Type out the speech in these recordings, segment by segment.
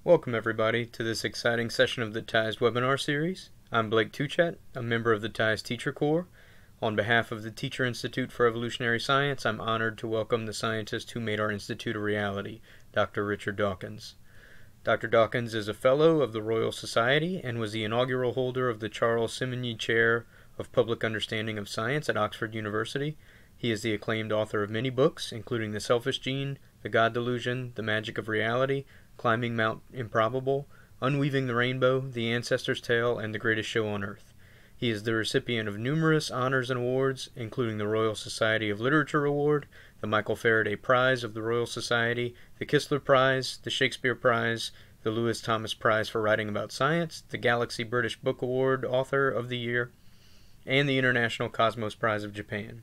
Welcome everybody to this exciting session of the TIES webinar series. I'm Blake Tuchet, a member of the TIES Teacher Corps. On behalf of the Teacher Institute for Evolutionary Science, I'm honored to welcome the scientist who made our institute a reality, Dr. Richard Dawkins. Dr. Dawkins is a Fellow of the Royal Society and was the inaugural holder of the Charles Simonyi Chair of Public Understanding of Science at Oxford University. He is the acclaimed author of many books, including The Selfish Gene, The God Delusion, The Magic of Reality, Climbing Mount Improbable, Unweaving the Rainbow, The Ancestor's Tale, and The Greatest Show on Earth. He is the recipient of numerous honors and awards, including the Royal Society of Literature Award, the Michael Faraday Prize of the Royal Society, the Kistler Prize, the Shakespeare Prize, the Lewis Thomas Prize for Writing About Science, the Galaxy British Book Award Author of the Year, and the International Cosmos Prize of Japan.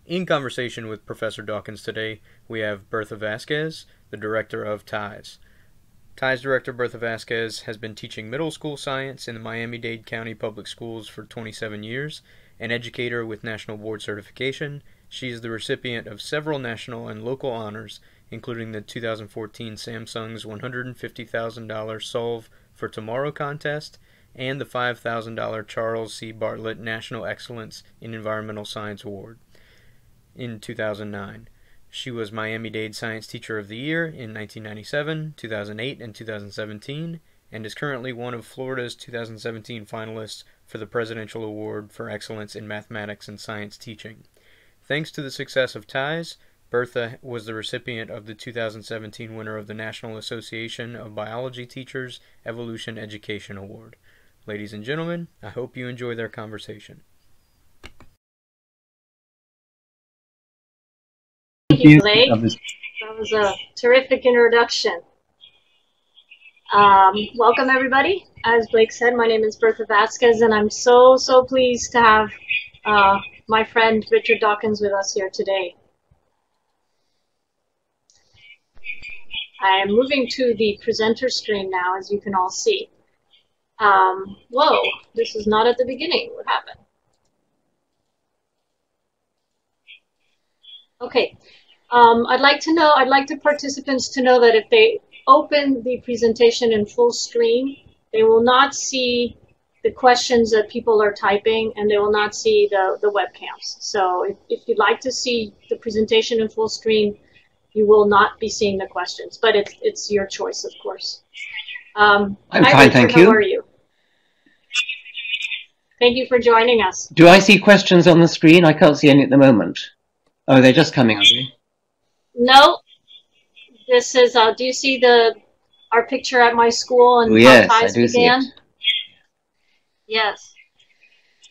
In conversation with Professor Dawkins today, we have Bertha Vazquez, the director of TIES. TIES director Bertha Vazquez has been teaching middle school science in the Miami-Dade County Public Schools for 27 years, an educator with National Board Certification. She is the recipient of several national and local honors, including the 2014 Samsung's $150,000 Solve for Tomorrow contest and the $5,000 Charles C. Bartlett National Excellence in Environmental Science Award in 2009. She was Miami-Dade Science Teacher of the Year in 1997, 2008, and 2017, and is currently one of Florida's 2017 finalists for the Presidential Award for Excellence in Mathematics and Science Teaching. Thanks to the success of TIES, Bertha was the recipient of the 2017 winner of the National Association of Biology Teachers Evolution Education Award. Ladies and gentlemen, I hope you enjoy their conversation. Thank you, Blake. That was a terrific introduction. Welcome, everybody. As Blake said, my name is Bertha Vazquez, and I'm so pleased to have my friend Richard Dawkins with us here today. I am moving to the presenter screen now, as you can all see. Whoa, this is not at the beginning. What happened? Okay. I'd like the participants to know that if they open the presentation in full screen, they will not see the questions that people are typing, and they will not see the webcams. So if you'd like to see the presentation in full screen, you will not be seeing the questions, but it's your choice, of course. I'm hi, fine, Richard, thank you. How are you? Thank you for joining us. Do I see questions on the screen? I can't see any at the moment. Oh, they're just coming, are they? No, this is, do you see our picture at my school and yes, how TIES I do began? See it. Yes.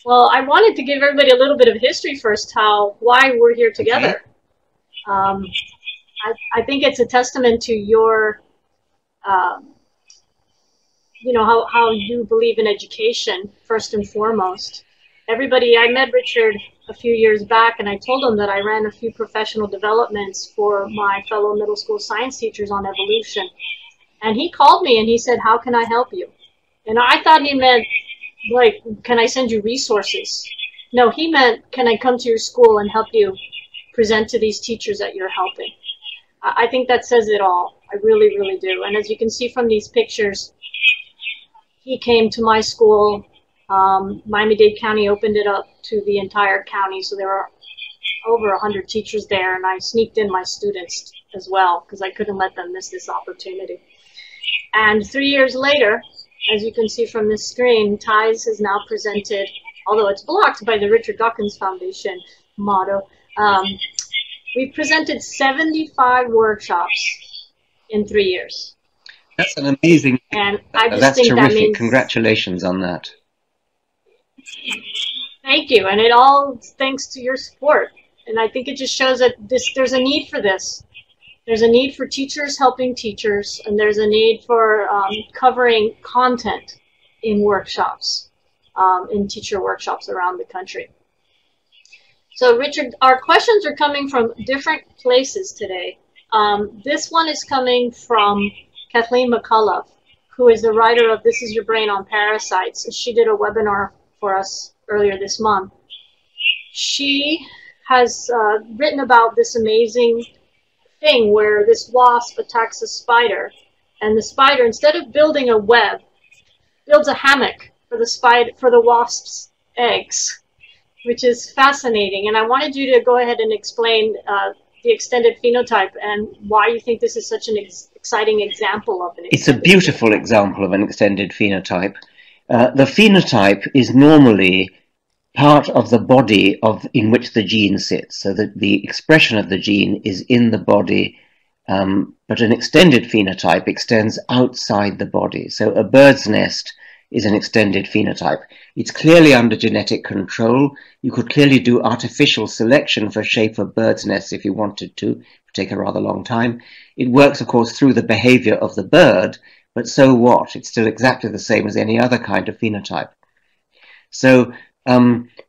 Well, I wanted to give everybody a little bit of history first, why we're here together. Okay. I think it's a testament to your, you know, how you believe in education, first and foremost. I met Richard a few years back, and I told him that I ran a few professional developments for my fellow middle school science teachers on evolution. And he called me and he said, "How can I help you?" And I thought he meant, like, can I send you resources? No, he meant, can I come to your school and help you present to these teachers that you're helping? I think that says it all. I really, really do. And as you can see from these pictures, he came to my school. Miami-Dade County opened it up to the entire county, so there were over 100 teachers there, and I sneaked in my students as well because I couldn't let them miss this opportunity. And 3 years later, as you can see from this screen, TIES has now presented, although it's blocked by the Richard Dawkins Foundation motto, we presented 75 workshops in 3 years. That's an amazing, and I just that's think terrific. That means, congratulations on that. Thank you, and it all thanks to your support. And I think it just shows that there's a need for this. There's a need for teachers helping teachers, and there's a need for covering content in workshops, in teacher workshops around the country. So Richard, our questions are coming from different places today. This one is coming from Kathleen McCullough, who is the writer of This Is Your Brain on Parasites. She did a webinar for us earlier this month. She has written about this amazing thing where this wasp attacks a spider And the spider, instead of building a web, builds a hammock for the spider, for the wasp's eggs, which is fascinating. And I wanted you to go ahead and explain the extended phenotype and why you think this is such an exciting example of an extended. It's a beautiful example of an extended phenotype. The phenotype is normally part of the body in which the gene sits, so that the expression of the gene is in the body, but an extended phenotype extends outside the body. So a bird's nest is an extended phenotype. It's clearly under genetic control. You could clearly do artificial selection for shape of bird's nests if you wanted to. It would take a rather long time. It works, of course, through the behavior of the bird, but so what? It's still exactly the same as any other kind of phenotype. So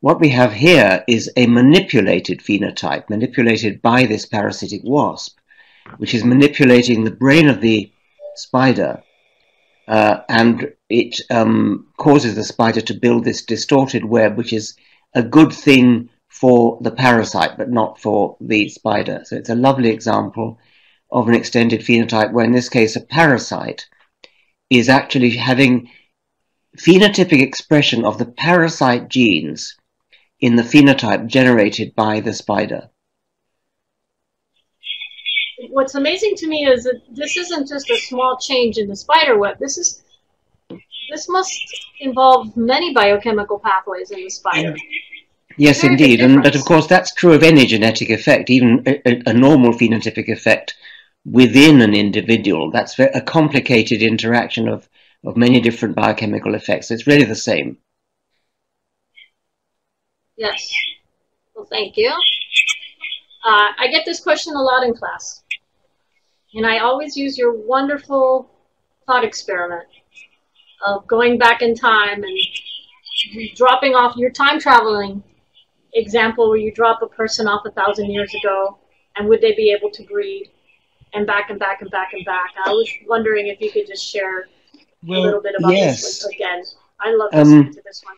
what we have here is a manipulated phenotype, manipulated by this parasitic wasp, which is manipulating the brain of the spider, and it causes the spider to build this distorted web, which is a good thing for the parasite, but not for the spider. So it's a lovely example of an extended phenotype, where in this case a parasite is actually having phenotypic expression of the parasite genes in the phenotype generated by the spider. What's amazing to me is that this isn't just a small change in the spider web. This must involve many biochemical pathways in the spider. Yes, indeed. But of course, that's true of any genetic effect, even a normal phenotypic effect within an individual. That's a complicated interaction of many different biochemical effects. It's really the same. Yes. Well, thank you. I get this question a lot in class. And I always use your wonderful thought experiment of going back in time and dropping off your time traveling example where you drop a person off 1,000 years ago, and would they be able to breed, and back and back and back and back. I was wondering if you could just share a little bit about this again. I love listening to this one.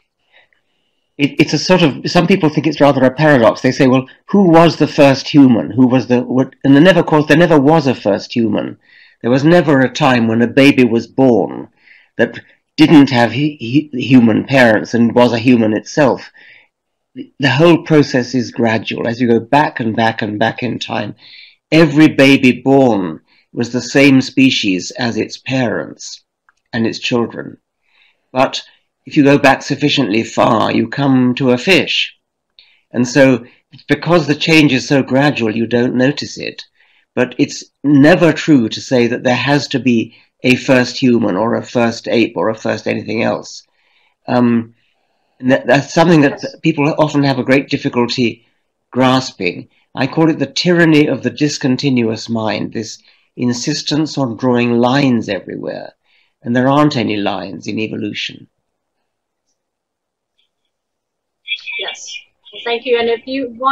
It's a sort of, some people think it's rather a paradox. They say, well, who was the first human? Who was and there never was a first human. There was never a time when a baby was born that didn't have human parents and was a human itself. The whole process is gradual. As you go back and back and back in time, every baby born was the same species as its parents and its children. But if you go back sufficiently far, you come to a fish. And so, because the change is so gradual, you don't notice it. But it's never true to say that there has to be a first human or a first ape or a first anything else. That's something that people often have a great difficulty grasping. I call it the tyranny of the discontinuous mind, this insistence on drawing lines everywhere. And there aren't any lines in evolution. Yes. Well, thank you. And if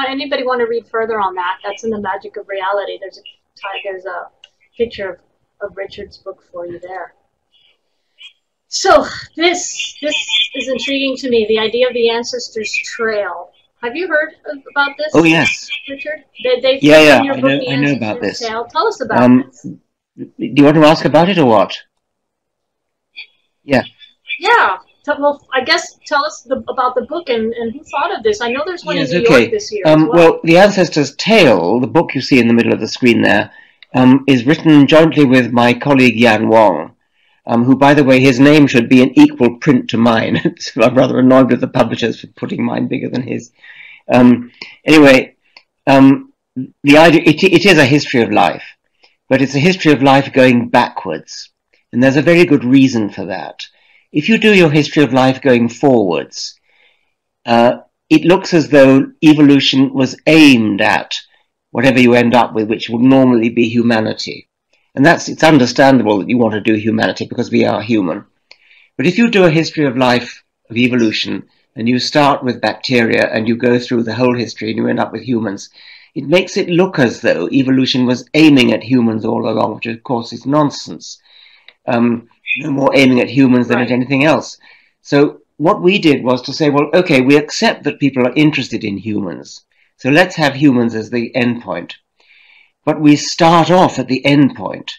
anybody want to read further on that, that's in The Magic of Reality. There's a picture of Richard's book for you there. So this is intriguing to me, the idea of the ancestors' trail. Have you heard about this? Oh, yes. Richard? They yeah, your book, I know about this. Trail. Tell us about this. Do you want to ask about it or what? Yeah. Yeah. Well, I guess tell us about the book and who thought of this. I know there's one in New York this year as well, The Ancestor's Tale, the book you see in the middle of the screen there, is written jointly with my colleague Yan Wong, who, by the way, his name should be in equal print to mine. So I'm rather annoyed with the publishers for putting mine bigger than his. Anyway, the idea, it is a history of life, but it's a history of life going backwards. And there's a very good reason for that. If you do your history of life going forwards, it looks as though evolution was aimed at whatever you end up with, which would normally be humanity. And it's understandable that you want to do humanity because we are human. But if you do a history of life, of evolution, and you start with bacteria and you go through the whole history and you end up with humans, it makes it look as though evolution was aiming at humans all along, which of course is nonsense. No more aiming at humans than at anything else. So what we did was to say, well, okay, we accept that people are interested in humans. So let's have humans as the end point. But we start off at the end point.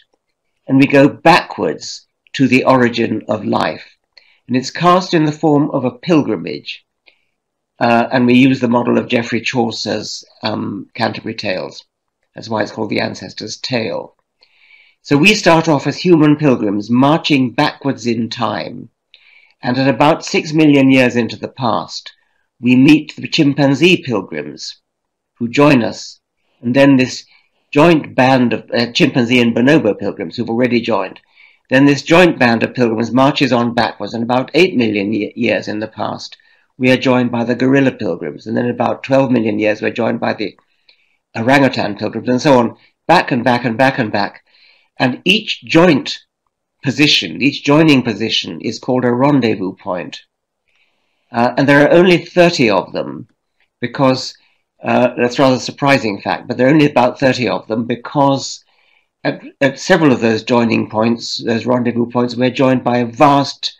and we go backwards to the origin of life. And it's cast in the form of a pilgrimage. And we use the model of Geoffrey Chaucer's Canterbury Tales. That's why it's called the Ancestor's Tale. So we start off as human pilgrims marching backwards in time. And at about 6 million years into the past, we meet the chimpanzee pilgrims who join us. And then this joint band of chimpanzee and bonobo pilgrims who've already joined. Then this joint band of pilgrims marches on backwards, and about 8 million years in the past, we are joined by the gorilla pilgrims, and then about 12 million years we're joined by the orangutan pilgrims, and so on, back and back and back and back. And each joint position, each joining position is called a rendezvous point. And there are only 30 of them, because that's a rather surprising fact, but there are only about 30 of them because at several of those joining points, those rendezvous points, we're joined by a vast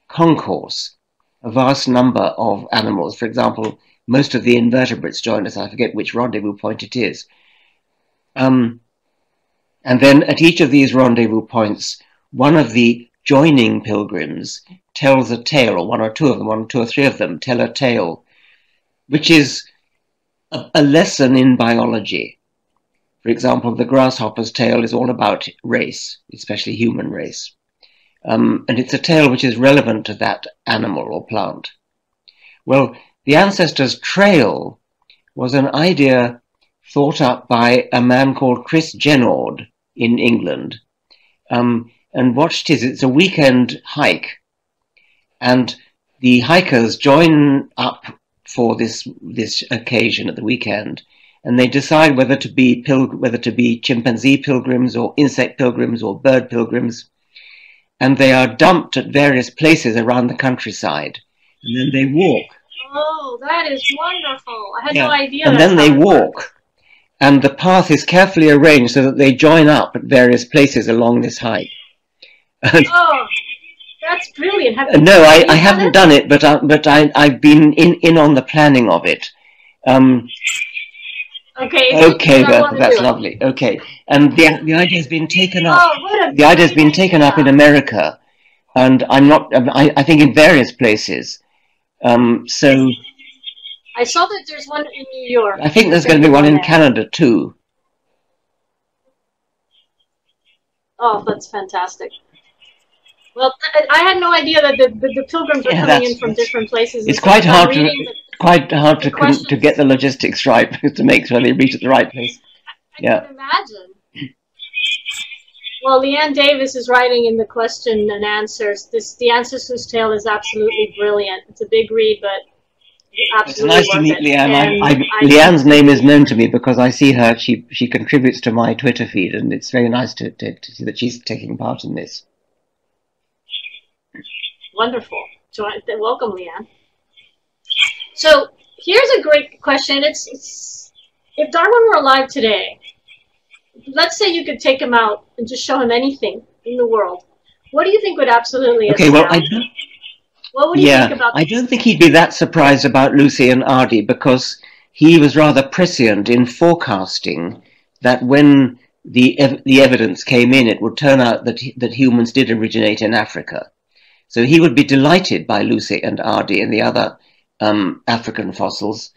concourse, a vast number of animals. For example, most of the invertebrates join us. I forget which rendezvous point it is. And then at each of these rendezvous points, one of the joining pilgrims tells a tale, or one or two or three of them tell a tale, which is a lesson in biology. For example, the grasshopper's tale is all about race, especially human race. And it's a tale which is relevant to that animal or plant. Well, the ancestor's trail was an idea thought up by a man called Chris Jenord in England. And watched it's a weekend hike. And the hikers join up for this occasion at the weekend, and they decide whether to be chimpanzee pilgrims or insect pilgrims or bird pilgrims, and they are dumped at various places around the countryside, and then they walk. Oh, that is wonderful! I had no idea. And then they walk, and the path is carefully arranged so that they join up at various places along this hike. Oh, that's brilliant! No, I haven't done it, but I've been in on the planning of it. Okay, Bertha, that's lovely. Okay, and the idea has been taken up. Oh, the idea has been taken up in America, and I think in various places. So I saw that there's one in New York. I think there's going to be one in Canada too. Oh, that's fantastic. Well, I had no idea that the pilgrims are coming in from different places. It's quite hard to get the logistics right to make sure they reach at the right place. I can imagine. Well, Leanne Davis is writing in the question and answers. The Ancestor's Tale is absolutely brilliant. It's a big read, but absolutely it's nice to meet Leanne. Leanne's name is known to me because I see her. She contributes to my Twitter feed, and it's very nice to see that she's taking part in this. Wonderful. Welcome, Leanne. So here's a great question. It's if Darwin were alive today, let's say you could take him out and just show him anything in the world. What do you think would absolutely astound him? What would you think about I don't think he'd be that surprised about Lucy and Ardy, because he was rather prescient in forecasting that when the evidence came in, it would turn out that humans did originate in Africa. So he would be delighted by Lucy and Ardy and the other African fossils,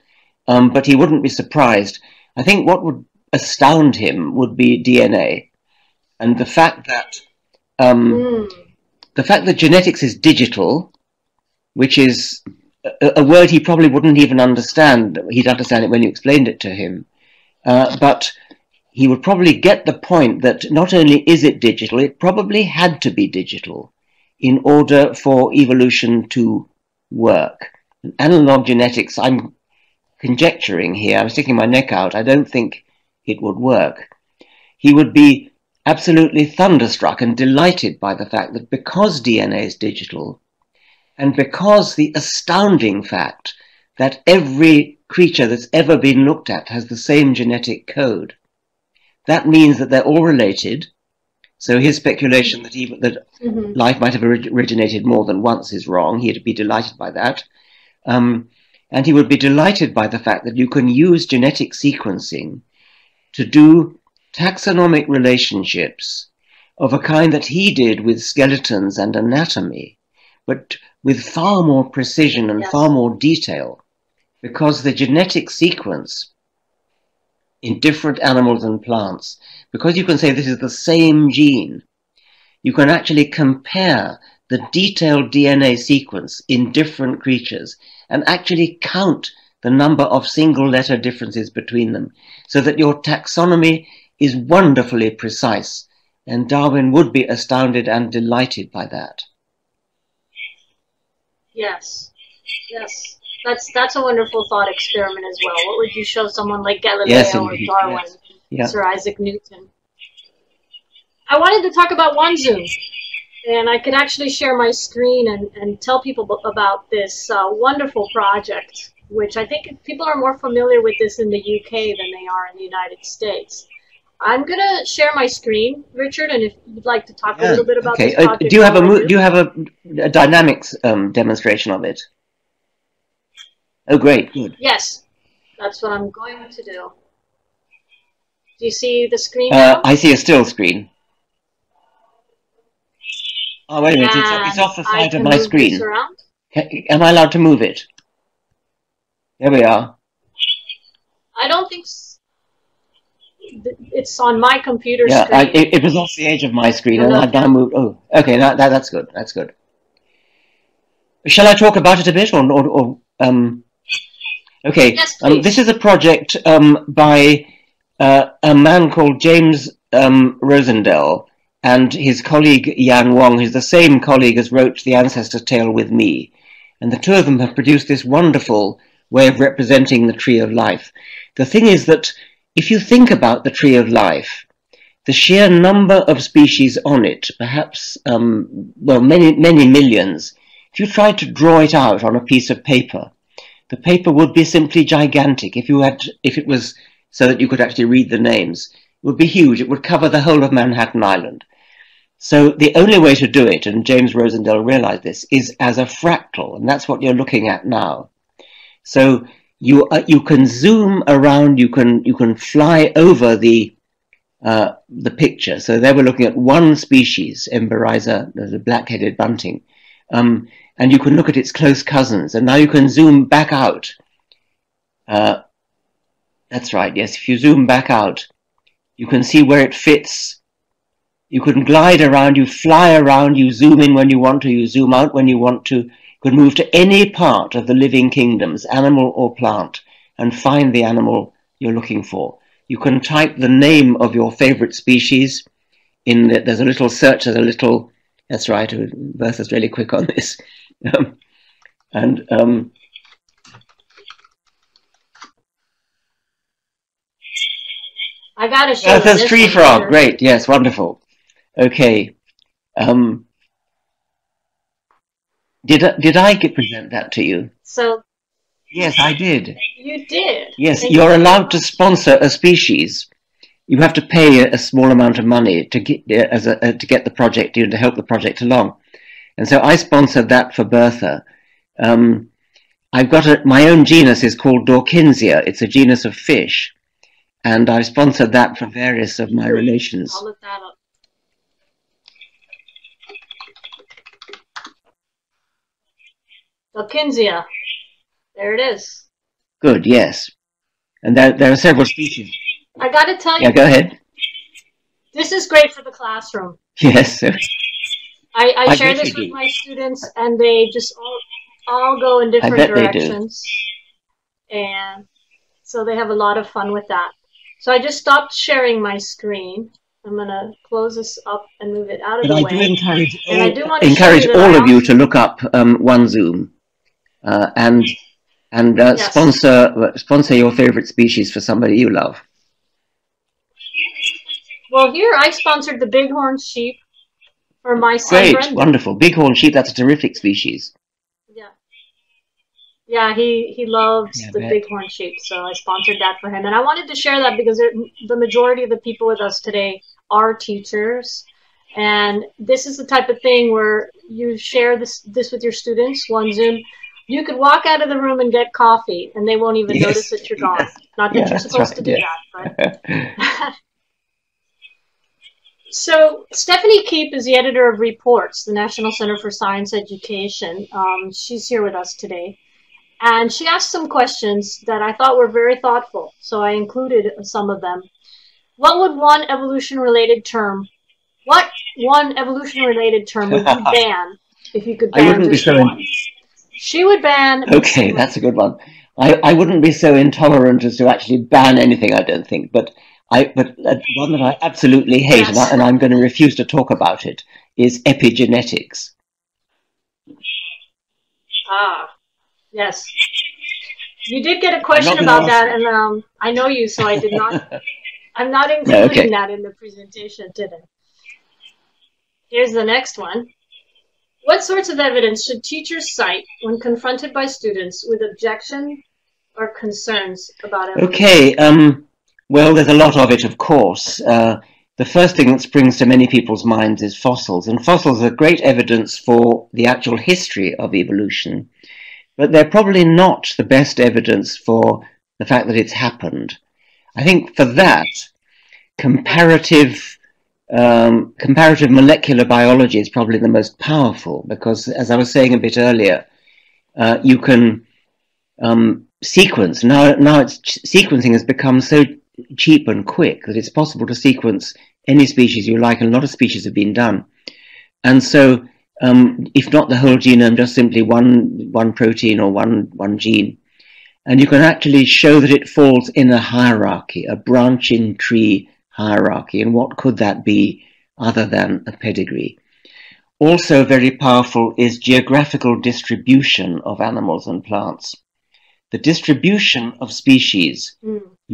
but he wouldn't be surprised. I think what would astound him would be DNA, and the fact that genetics is digital, which is a word he probably wouldn't even understand. He'd understand it when you explained it to him, but he would probably get the point that not only is it digital, it probably had to be digital in order for evolution to work. Analog genetics, I'm conjecturing here, I'm sticking my neck out, I don't think it would work. He would be absolutely thunderstruck and delighted by the fact that because DNA is digital, and because the astounding fact that every creature that's ever been looked at has the same genetic code, that means that they're all related. So his speculation that life might have originated more than once is wrong. He'd be delighted by that. And he would be delighted by the fact that you can use genetic sequencing to do taxonomic relationships of a kind that he did with skeletons and anatomy, but with far more precision and far more detail, because the genetic sequence in different animals and plants, because you can say this is the same gene, you can actually compare the detailed DNA sequence in different creatures and actually count the number of single letter differences between them, so that your taxonomy is wonderfully precise. And Darwin would be astounded and delighted by that. Yes, yes. That's a wonderful thought experiment as well. What would you show someone like Galileo or Darwin, Sir Isaac Newton? I wanted to talk about OneZoom, and I could actually share my screen and tell people about this wonderful project, which I think people are more familiar with this in the UK than they are in the United States. I'm going to share my screen, Richard, and if you'd like to talk a little bit about this project. Do you have a dynamics demonstration of it? Oh, great, good. Yes, that's what I'm going to do. Do you see the screen now? I see a still screen. Oh, wait a minute, it's off the side of my screen. Am I allowed to move it? There we are. I don't think it's on my computer screen. It was off the edge of my screen, and I've now moved. Oh, okay, that's good. That's good. Shall I talk about it a bit, Okay, yes, please. This is a project by a man called James Rosendell and his colleague Yan Wong, who's the same colleague as wrote The Ancestor Tale with me. And the two of them have produced this wonderful way of representing the tree of life. The thing is that if you think about the tree of life, the sheer number of species on it, perhaps, well, many millions, if you tried to draw it out on a piece of paper, the paper would be simply gigantic. If it was so that you could actually read the names, it would be huge. It would cover the whole of Manhattan Island. So the only way to do it, and James Rosendell realized this, is as a fractal, and that's what you're looking at now. So you can zoom around, you can fly over the picture. So there we're looking at one species, Emberiza, the black-headed bunting, and you can look at its close cousins. And now you can zoom back out. That's right, yes. If you zoom back out, you can see where it fits. You can glide around, you fly around, you zoom in when you want to, you zoom out when you want to. You can move to any part of the living kingdoms, animal or plant, and find the animal you're looking for. You can type the name of your favorite species in there's a little search, there's a little, that's right, Bertha's really quick on this. I got to show Bertha's tree frog, great, yes, wonderful. Okay. Did I present that to you? So. Yes, I did. You did. Yes, you're allowed to sponsor a species. You have to pay a small amount of money to get the project, to help the project along. And so I sponsored that for Bertha. I've got my own genus is called Dawkinsia. It's a genus of fish. And I sponsored that for various of my relations. I'll look that up. Dawkinsia. There it is. Good, yes. And there are several species. I got to tell you. Yeah, go ahead. This is great for the classroom. Yes. I share this with my students, and they just all go in different directions. And so they have a lot of fun with that. So I just stopped sharing my screen. I'm going to close this up and move it out of the way. I do encourage all of you to look up OneZoom and yes. sponsor your favorite species for somebody you love. Well, here I sponsored the bighorn sheep for my son. Great, wonderful. Bighorn sheep, that's a terrific species. Yeah. Yeah, he loves the bighorn sheep, so I sponsored that for him. And I wanted to share that because the majority of the people with us today are teachers. And this is the type of thing where you share this with your students, OneZoom. You could walk out of the room and get coffee, and they won't even notice that you're gone. Not that you're supposed to do that, but... So Stephanie Keep is the editor of Reports, the National Center for Science Education. She's here with us today. And she asked some questions that I thought were very thoughtful, so I included some of them. What one evolution-related term would you ban if you could ban I wouldn't be so one? She would ban... Okay, that's a good one. I wouldn't be so intolerant as to actually ban anything, I don't think, but one that I absolutely hate, Yes. and I'm going to refuse to talk about it, is epigenetics. Ah, yes. You did get a question about that, and I know you, so I did not. I'm not including that in the presentation today. Here's the next one. What sorts of evidence should teachers cite when confronted by students with objection or concerns about evolution? Okay, well, there's a lot of it, of course. The first thing that springs to many people's minds is fossils, and fossils are great evidence for the actual history of evolution, but they're probably not the best evidence for the fact that it's happened. I think for that, comparative molecular biology is probably the most powerful, because, as I was saying a bit earlier, you can sequence. Now sequencing has become so cheap and quick that it's possible to sequence any species you like, and a lot of species have been done. And so, if not the whole genome, just simply one protein or one gene, and you can actually show that it falls in a hierarchy, a branching tree hierarchy. And what could that be other than a pedigree? Also very powerful is geographical distribution of animals and plants. The distribution of species,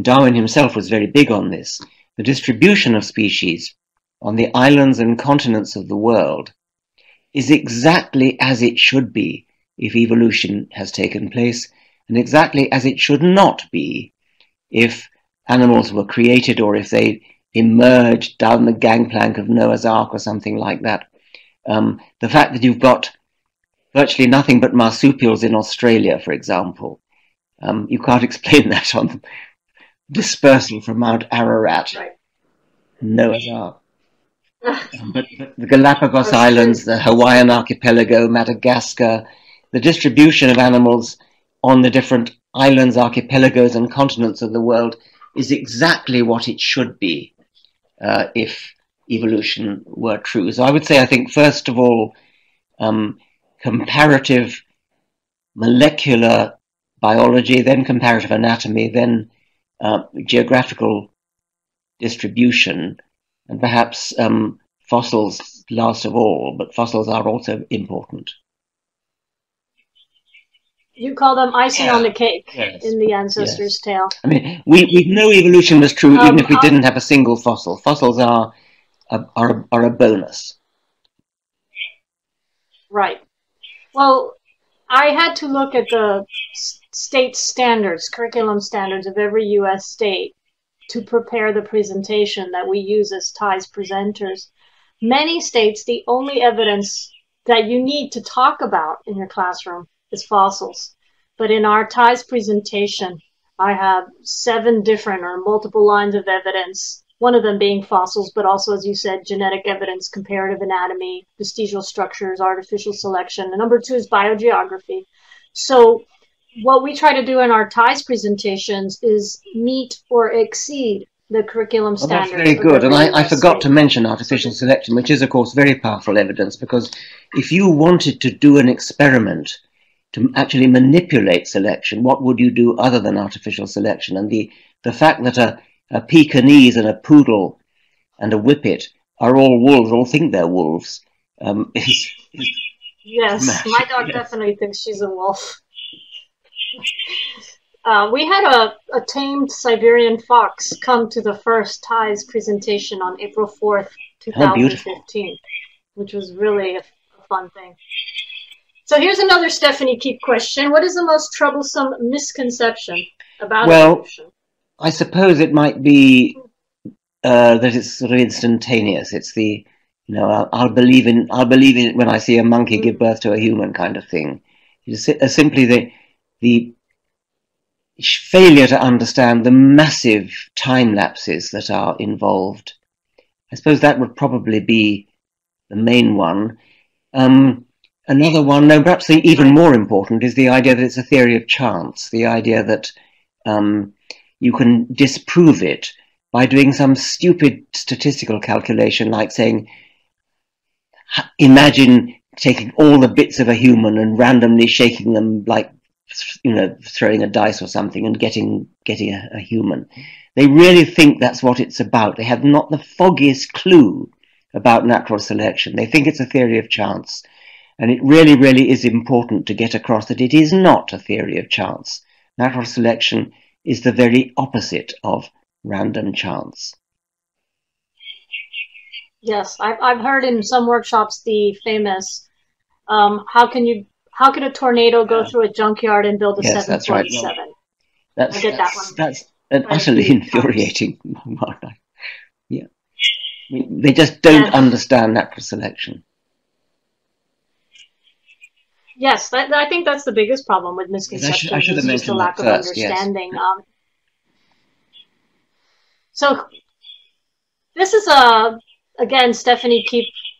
Darwin himself was very big on this, the distribution of species on the islands and continents of the world is exactly as it should be if evolution has taken place, and exactly as it should not be if animals were created or if they emerged down the gangplank of Noah's Ark or something like that. The fact that you've got virtually nothing but marsupials in Australia, for example, you can't explain that on dispersal from Mount Ararat, right. Noah's Ark. But the Galapagos Islands, the Hawaiian archipelago, Madagascar, the distribution of animals on the different islands, archipelagos, and continents of the world is exactly what it should be if evolution were true. So I would say, I think, first of all, comparative molecular biology, then comparative anatomy, then geographical distribution, and perhaps fossils last of all, but fossils are also important. You call them icing on the cake in the ancestor's tale. I mean, we know evolution was true even if we didn't have a single fossil. Fossils are a bonus. Right. Well, I had to look at the state standards, curriculum standards of every U.S. state to prepare the presentation that we use as TIES presenters. Many states, the only evidence that you need to talk about in your classroom is fossils. But in our TIES presentation, I have 7 different or multiple lines of evidence, one of them being fossils, but also, as you said, genetic evidence, comparative anatomy, vestigial structures, artificial selection. And number 2 is biogeography. So what we try to do in our TIES presentations is meet or exceed the curriculum standards. That's very good. And I forgot to mention artificial selection, which is, of course, very powerful evidence, because if you wanted to do an experiment to actually manipulate selection, what would you do other than artificial selection? And the fact that a Pekingese and a poodle and a whippet are all wolves, all think they're wolves. Yes, my dog definitely thinks she's a wolf. We had a tamed Siberian fox come to the first TIES presentation on April 4th, 2015, which was really a fun thing. So here's another Stephanie Keep question. What is the most troublesome misconception about evolution? I suppose it might be that it's sort of instantaneous. It's the, I'll believe in it when I see a monkey give birth to a human kind of thing. It's simply the failure to understand the massive time lapses that are involved, I suppose that would probably be the main one. Another one, no, perhaps even more important, is the idea that it's a theory of chance, the idea that you can disprove it by doing some stupid statistical calculation, like saying, imagine taking all the bits of a human and randomly shaking them, like, you know, throwing a dice or something and getting a human. They really think that's what it's about. They have not the foggiest clue about natural selection. They think it's a theory of chance. And it really, really is important to get across that it is not a theory of chance. Natural selection is the very opposite of random chance. Yes, I've heard in some workshops the famous, how can a tornado go through a junkyard and build a 747? Right. I get that one. That's an utterly infuriating one. Yeah. I mean, they just don't understand natural selection. Yes, I think that's the biggest problem with misconceptions. I should have just a mentioned lack that of first, understanding. yes. So this is again, Stephanie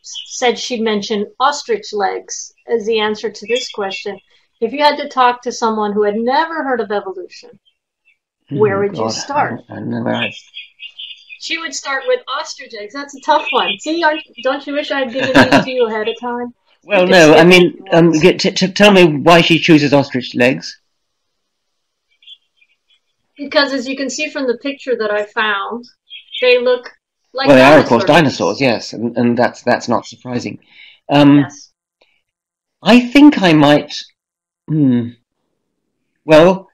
said she'd mention ostrich legs as the answer to this question. If you had to talk to someone who had never heard of evolution, where would you start? I never had. She would start with ostrich eggs. That's a tough one. See, don't you wish I'd given these to you ahead of time? Well, no, I mean, tell me why she chooses ostrich legs. Because as you can see from the picture that I found, they look like well, they are, of course, dinosaurs, yes, and that's not surprising. Yes. I think I might. Well,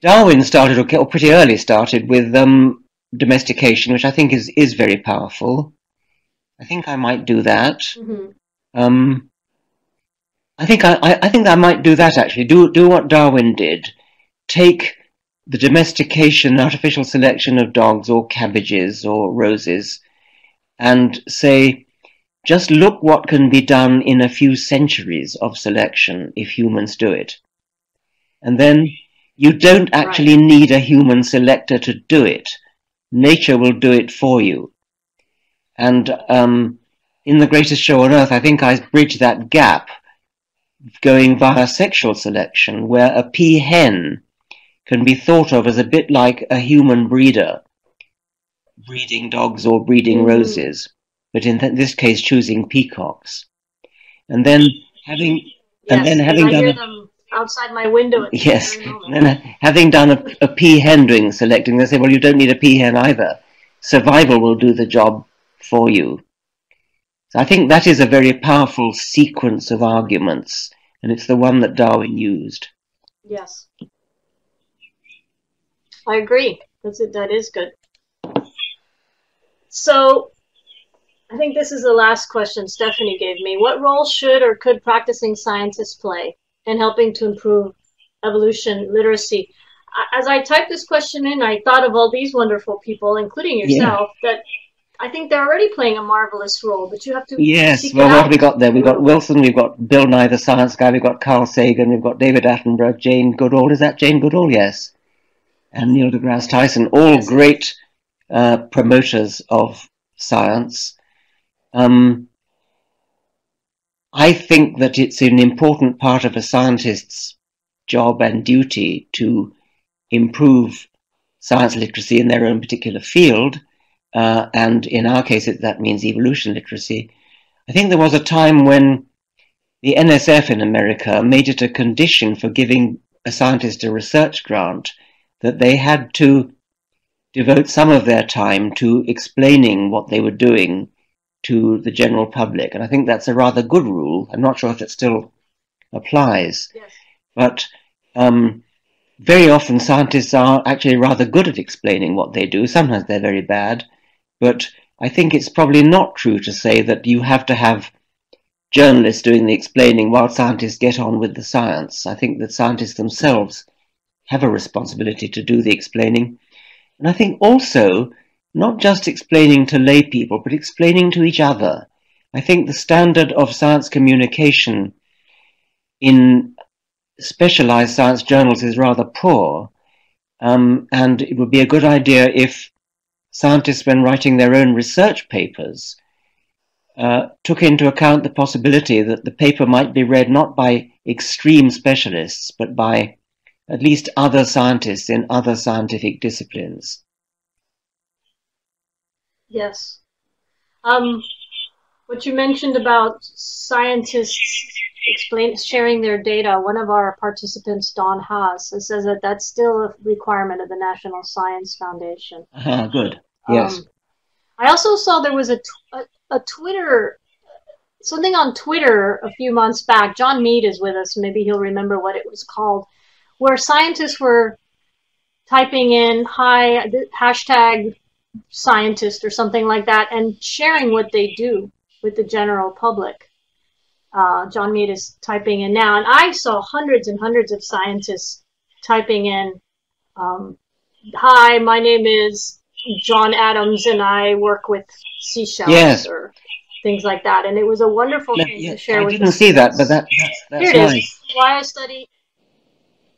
Darwin started, or pretty early started, with domestication, which I think is very powerful. I think I might do that. Mm-hmm. I think I might do that actually. Do what Darwin did. Take the domestication, artificial selection of dogs or cabbages or roses, and say, just look what can be done in a few centuries of selection if humans do it. And then you don't actually need a human selector to do it. Nature will do it for you. And in The Greatest Show on Earth, I think I bridged that gap going via sexual selection, where a peahen can be thought of as a bit like a human breeder, breeding dogs or breeding roses, but in this case choosing peacocks. And then having done them outside my window. Yes, and then having done a peahen doing selecting, they say, well, you don't need a peahen either. Survival will do the job for you. So I think that is a very powerful sequence of arguments, and it's the one that Darwin used. Yes. I agree. That is good. So I think this is the last question Stephanie gave me. What role should or could practicing scientists play in helping to improve evolution literacy? As I typed this question in, I thought of all these wonderful people, including yourself, that I think they're already playing a marvelous role, but you have to Yes, well, what have we got there? We've got Wilson, we've got Bill Nye, the science guy, we've got Carl Sagan, we've got David Attenborough, Jane Goodall. Is that Jane Goodall? Yes. And Neil deGrasse Tyson, all great promoters of science. I think that it's an important part of a scientist's job and duty to improve science literacy in their own particular field, and in our case that means evolution literacy. I think there was a time when the NSF in America made it a condition for giving a scientist a research grant that they had to devote some of their time to explaining what they were doing to the general public. And I think that's a rather good rule. I'm not sure if it still applies. Yes. But very often scientists are actually rather good at explaining what they do. Sometimes they're very bad. But I think it's probably not true to say that you have to have journalists doing the explaining while scientists get on with the science. I think that scientists themselves have a responsibility to do the explaining. And I think also not just explaining to lay people, but explaining to each other. I think the standard of science communication in specialized science journals is rather poor, and it would be a good idea if scientists, when writing their own research papers, took into account the possibility that the paper might be read not by extreme specialists, but by at least other scientists in other scientific disciplines. Yes. What you mentioned about scientists sharing their data, one of our participants, Don Haas, says that that's still a requirement of the National Science Foundation. Good. Yes. I also saw there was a Twitter, something on Twitter a few months back. John Mead is with us. Maybe he'll remember what it was called, where scientists were typing in hashtag scientist or something like that and sharing what they do with the general public. John Mead is typing in now, and I saw hundreds and hundreds of scientists typing in, hi, my name is John Adams and I work with seashells, yes, or things like that. And it was a wonderful thing to share with I didn't see that, but that's Here it nice. is. Why I study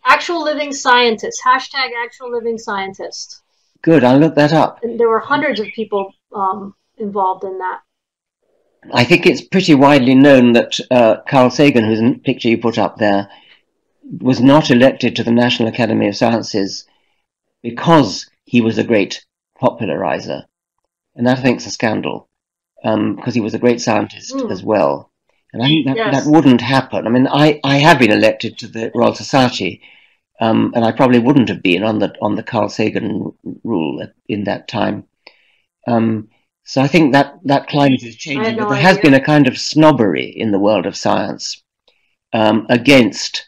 actual living scientists, hashtag actual living scientist. Good, I'll look that up. And there were hundreds of people involved in that. I think it's pretty widely known that Carl Sagan, whose picture you put up there, was not elected to the National Academy of Sciences because he was a great popularizer. And that, I think, is a scandal, because he was a great scientist as well. And I think that wouldn't happen. I mean, I have been elected to the Royal Society, and I probably wouldn't have been on the Carl Sagan rule in that time. So I think that climate is changing, but there has been a kind of snobbery in the world of science against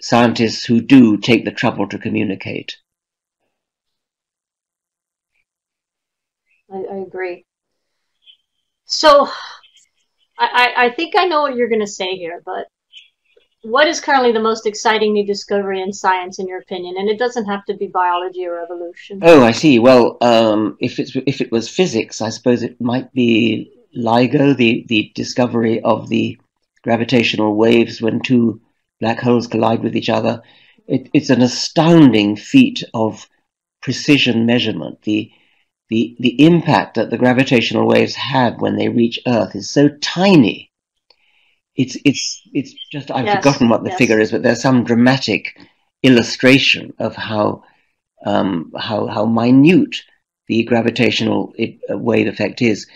scientists who do take the trouble to communicate. I agree. So I think I know what you're going to say here, but what is currently the most exciting new discovery in science, in your opinion? And it doesn't have to be biology or evolution. Oh, I see. Well, if it was physics, I suppose it might be LIGO, the discovery of the gravitational waves when two black holes collide with each other. It's an astounding feat of precision measurement. The impact that the gravitational waves have when they reach Earth is so tiny. It's just, I've forgotten what the figure is, but there's some dramatic illustration of how minute the gravitational wave effect is.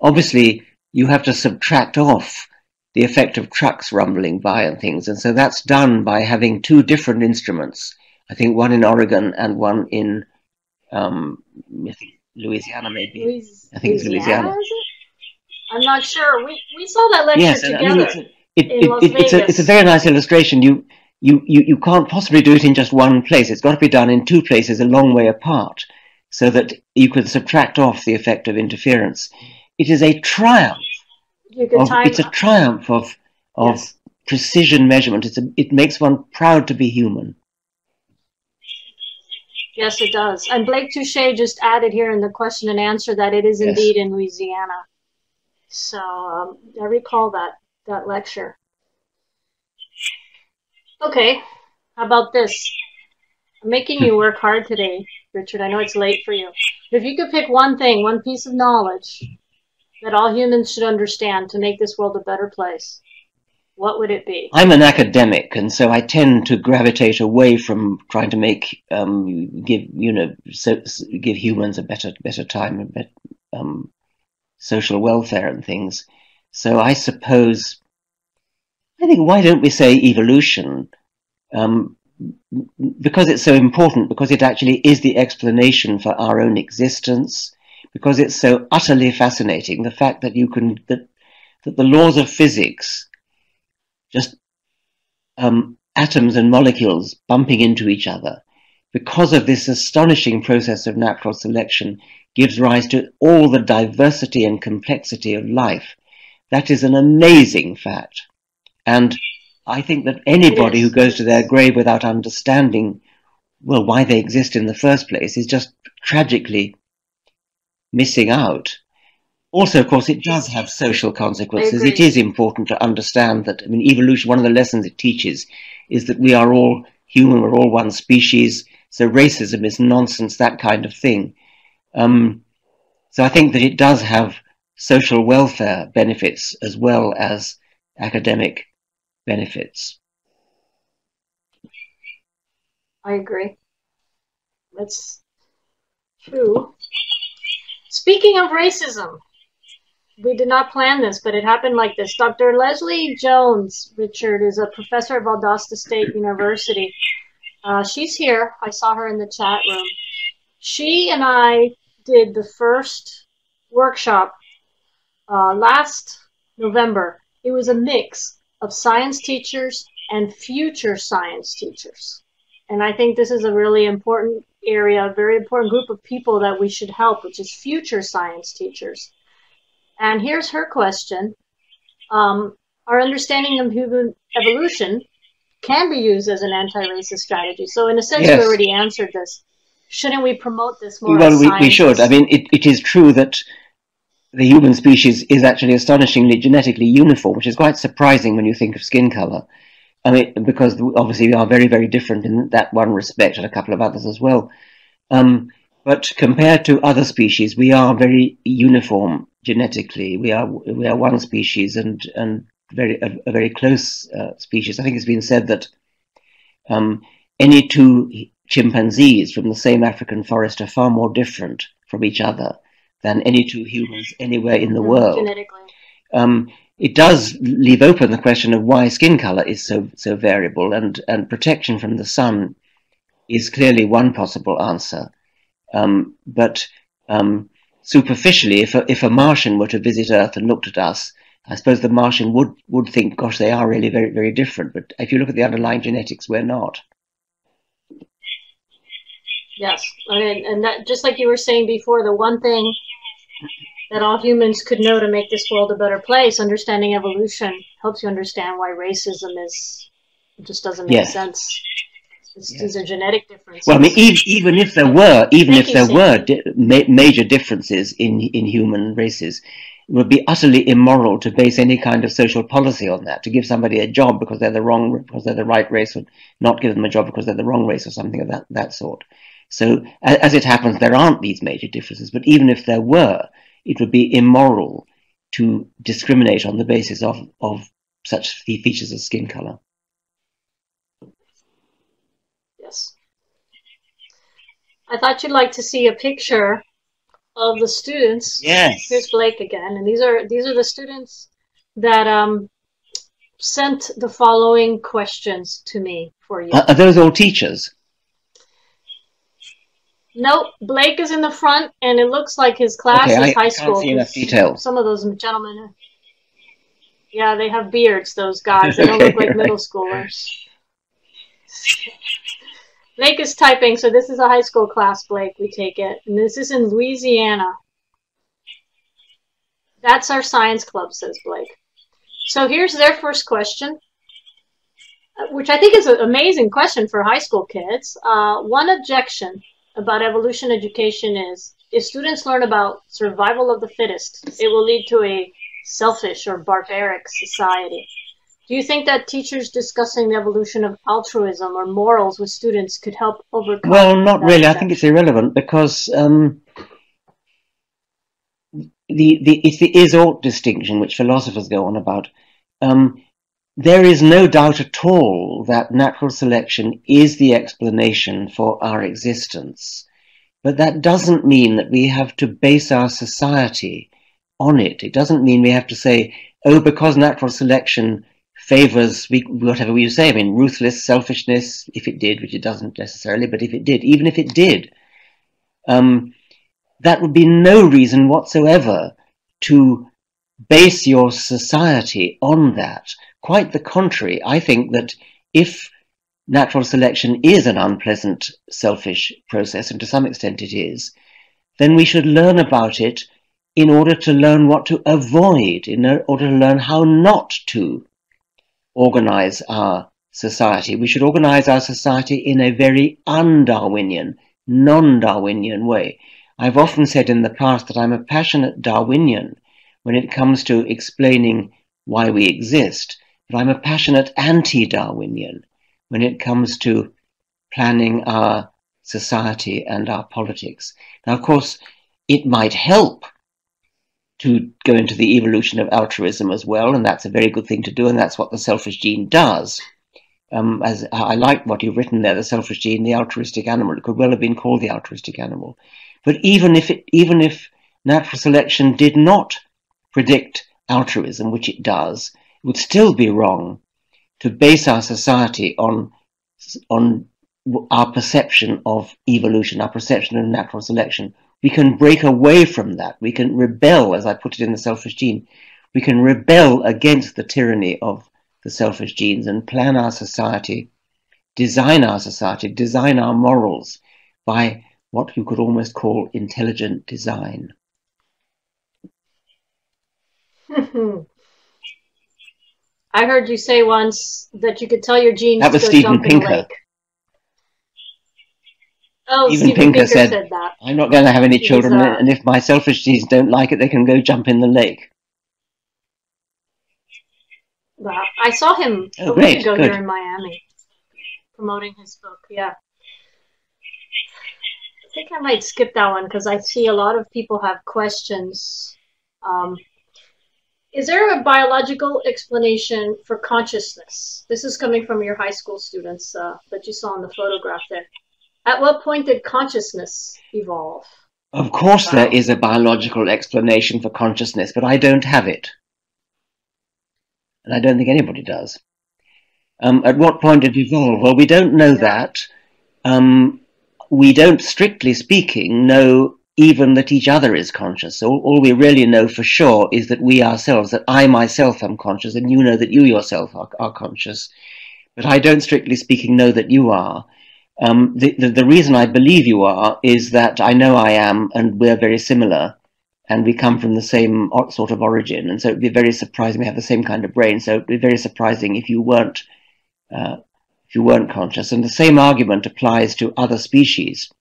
Obviously, you have to subtract off the effect of trucks rumbling by and things, and so that's done by having two different instruments. I think one in Oregon and one in Louisiana, maybe. I think it's Louisiana. I'm not sure. We saw that lecture together. In Las Vegas. It's a very nice illustration. You can't possibly do it in just one place. It's got to be done in two places a long way apart, so that you can subtract off the effect of interference. It is a triumph. It's a triumph of precision measurement. It makes one proud to be human. Yes, it does. And Blake Touche just added here in the question and answer that it is indeed in Louisiana. So I recall that lecture. Okay, how about this? I'm making you work hard today, Richard. I know it's late for you. But if you could pick one thing, one piece of knowledge that all humans should understand to make this world a better place, what would it be? I'm an academic, and so I tend to gravitate away from trying to make give humans a better time, social welfare and things. So I think, why don't we say evolution? Because it's so important, because it actually is the explanation for our own existence, because it's so utterly fascinating, the fact that that the laws of physics, just atoms and molecules bumping into each other, because of this astonishing process of natural selection, gives rise to all the diversity and complexity of life. That is an amazing fact. And I think that anybody who goes to their grave without understanding, well, why they exist in the first place is just tragically missing out. Also, of course, it does have social consequences. It is important to understand that, I mean, evolution, one of the lessons it teaches is that we are all human, we're all one species, so racism is nonsense, that kind of thing. So I think that it does have social welfare benefits as well as academic benefits. I agree. That's true. Speaking of racism, we did not plan this, but it happened like this. Dr. Leslie Jones, Richard, is a professor at Valdosta State University. She's here. I saw her in the chat room. She and I did the first workshop last November. It was a mix of science teachers and future science teachers. And I think this is a really important area, a very important group of people that we should help, which is future science teachers. And here's her question. Our understanding of human evolution can be used as an anti-racist strategy. So in a sense, Yes. you already answered this. Shouldn't we promote this more? Well, as we should. I mean, it is true that the human species is actually astonishingly genetically uniform, which is quite surprising when you think of skin color. I mean, because obviously we are very, very different in that one respect, and a couple of others as well. But compared to other species, we are very uniform genetically. We are one species and a very close species. I think it's been said that any two chimpanzees from the same African forest are far more different from each other than any two humans anywhere in the world. Genetically. It does leave open the question of why skin color is so variable, and protection from the sun is clearly one possible answer. But superficially, if a Martian were to visit Earth and looked at us, I suppose the Martian would think, gosh, they are really very, very different. But if you look at the underlying genetics, we're not. Yes, and that, just like you were saying before, the one thing that all humans could know to make this world a better place, understanding evolution helps you understand why racism just doesn't make sense. These are genetic differences. Well, I mean, even if there were major differences in human races, it would be utterly immoral to base any kind of social policy on that. To give somebody a job because they're the right race, or not give them a job because they're the wrong race, or something of that sort. So, as it happens, there aren't these major differences. But even if there were, it would be immoral to discriminate on the basis of such features as skin color. Yes. I thought you'd like to see a picture of the students. Yes. Here's Blake again, and these are the students that sent the following questions to me for you. Are those all teachers? Nope, Blake is in the front, and it looks like his class is high school. Can't see enough detail. Some of those gentlemen, yeah, they have beards, those guys. They don't look like middle schoolers. Blake is typing, so this is a high school class, Blake, we take it. And this is in Louisiana. That's our science club, says Blake. So here's their first question, which I think is an amazing question for high school kids. One objection about evolution education is, if students learn about survival of the fittest, it will lead to a selfish or barbaric society. Do you think that teachers discussing the evolution of altruism or morals with students could help overcome? Well, not really. I think it's irrelevant because it's the is-ought distinction which philosophers go on about. There is no doubt at all that natural selection is the explanation for our existence. But that doesn't mean that we have to base our society on it. It doesn't mean we have to say, oh, because natural selection favors whatever you say, I mean, ruthless selfishness, if it did, which it doesn't necessarily, but if it did, even if it did, that would be no reason whatsoever to base your society on that. Quite the contrary. I think that if natural selection is an unpleasant, selfish process, and to some extent it is, then we should learn about it in order to learn what to avoid, in order to learn how not to organize our society. We should organize our society in a very un-Darwinian, non-Darwinian way. I've often said in the past that I'm a passionate Darwinian when it comes to explaining why we exist, but I'm a passionate anti-Darwinian when it comes to planning our society and our politics. Now, of course, it might help to go into the evolution of altruism as well, and that's a very good thing to do, and that's what the selfish gene does. As I like what you've written there, the selfish gene, the altruistic animal. It could well have been called the altruistic animal. But even if natural selection did not predict altruism, which it does, it would still be wrong to base our society on our perception of evolution, our perception of natural selection. We can break away from that. We can rebel, as I put it in the selfish gene. We can rebel against the tyranny of the selfish genes and plan our society, design our morals by what you could almost call intelligent design. I heard you say once that you could tell your genes that was to go Steven jump in the Pinker. lake. Oh, Steven Pinker said that. I'm not going to have any children, and if my selfish genes don't like it, they can go jump in the lake. Wow. I saw him a week ago here in Miami, promoting his book. Yeah. I think I might skip that one because I see a lot of people have questions. Is there a biological explanation for consciousness? This is coming from your high school students that you saw in the photograph there. At what point did consciousness evolve? Of course there is a biological explanation for consciousness, but I don't have it. And I don't think anybody does. At what point did it evolve? Well, we don't know that. We don't, strictly speaking, know even that each other is conscious. So all we really know for sure is that we ourselves, that I myself am conscious, and you know that you yourself are conscious. But I don't, strictly speaking, know that you are. The reason I believe you are is that I know I am, and we're very similar, and we come from the same sort of origin. And so it'd be very surprising. We have the same kind of brain. So it'd be very surprising if you weren't conscious. And the same argument applies to other species.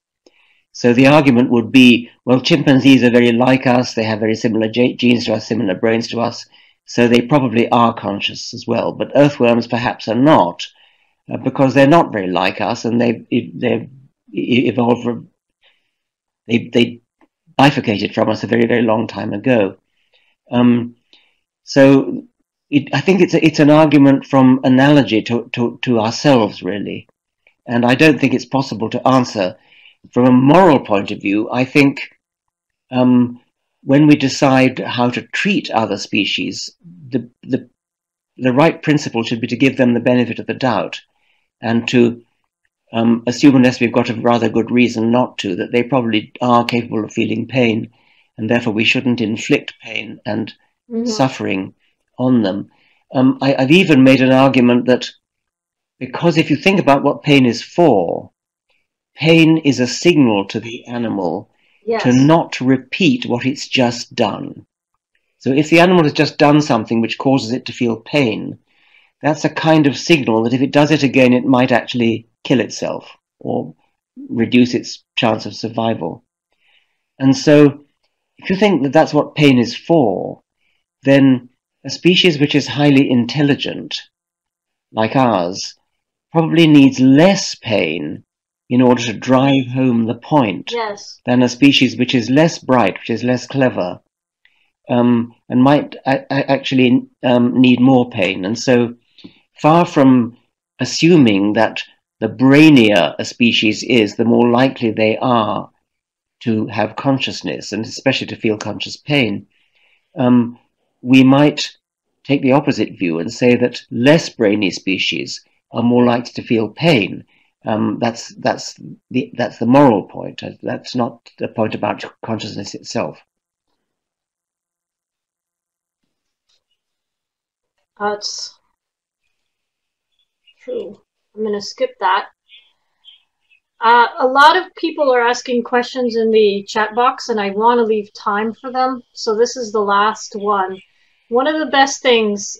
So the argument would be, well, chimpanzees are very like us. They have very similar genes to us, similar brains to us. So they probably are conscious as well. But earthworms perhaps are not, because they're not very like us, and they evolved. They bifurcated from us a very, very long time ago. So I think it's an argument from analogy to ourselves, really. And I don't think it's possible to answer. From a moral point of view, I think when we decide how to treat other species, the right principle should be to give them the benefit of the doubt, and to assume, unless we've got a rather good reason not to, that they probably are capable of feeling pain, and therefore we shouldn't inflict pain and suffering on them. I've even made an argument that, because if you think about what pain is for, pain is a signal to the animal to not repeat what it's just done. So if the animal has just done something which causes it to feel pain, that's a kind of signal that if it does it again, it might actually kill itself or reduce its chance of survival. And so if you think that that's what pain is for, then a species which is highly intelligent, like ours, probably needs less pain in order to drive home the point than a species which is less bright, which is less clever, and might actually need more pain. And so, far from assuming that the brainier a species is, the more likely they are to have consciousness, and especially to feel conscious pain, we might take the opposite view and say that less brainy species are more likely to feel pain. That's the moral point. That's not the point about consciousness itself. That's true. I'm going to skip that. A lot of people are asking questions in the chat box, and I want to leave time for them. So this is the last one. One of the best things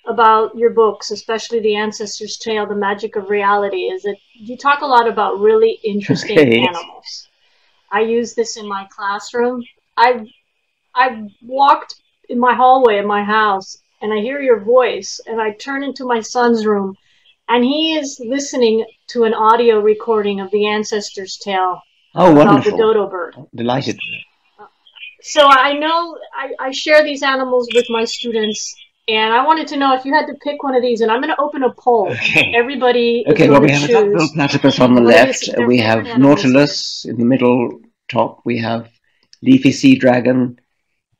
about your books, especially The Ancestor's Tale, The Magic of Reality, is that you talk a lot about really interesting animals. I use this in my classroom. I've walked in my hallway in my house, and I hear your voice, and I turn into my son's room, and he is listening to an audio recording of The Ancestor's Tale about the dodo bird. Delighted. So I know I share these animals with my students, and I wanted to know if you had to pick one of these, and I'm going to open a poll. Okay. Everybody is Okay, well, going we to have a duck-billed choose platypus on the what it is left. their We favorite have animal is here. nautilus in the middle top. We have leafy sea dragon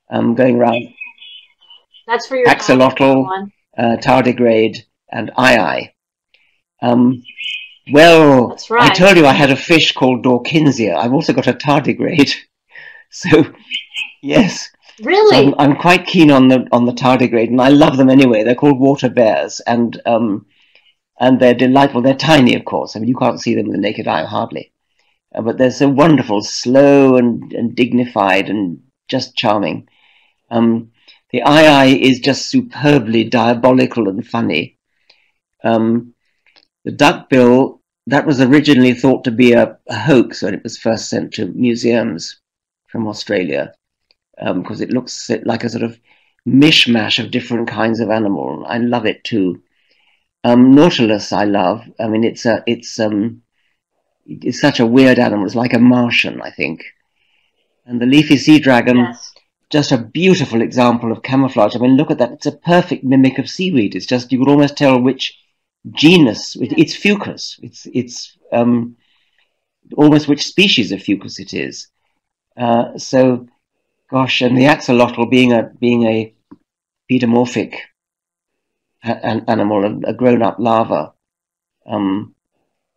going round. That's for your Axolotl, one. tardigrade, and ii. Well, That's right. I told you I had a fish called Dawkinsia. I've also got a tardigrade. So, yes. Really? So I'm quite keen on the tardigrade, and I love them anyway. They're called water bears, and they're delightful. They're tiny, of course. I mean, you can't see them with the naked eye hardly, but they're so wonderful, slow and dignified, and just charming. The ii is just superbly diabolical and funny. The duckbill, that was originally thought to be a hoax when it was first sent to museums from Australia, because it looks like a sort of mishmash of different kinds of animal. I love it too. Nautilus, I love. I mean, it's such a weird animal. It's like a Martian, I think. And the leafy sea dragon, Yes. just a beautiful example of camouflage. I mean, look at that. It's a perfect mimic of seaweed. It's just, you could almost tell which genus. It's fucus. It's almost which species of fucus it is. So, gosh, and the axolotl being a pedomorphic animal, a grown-up larva,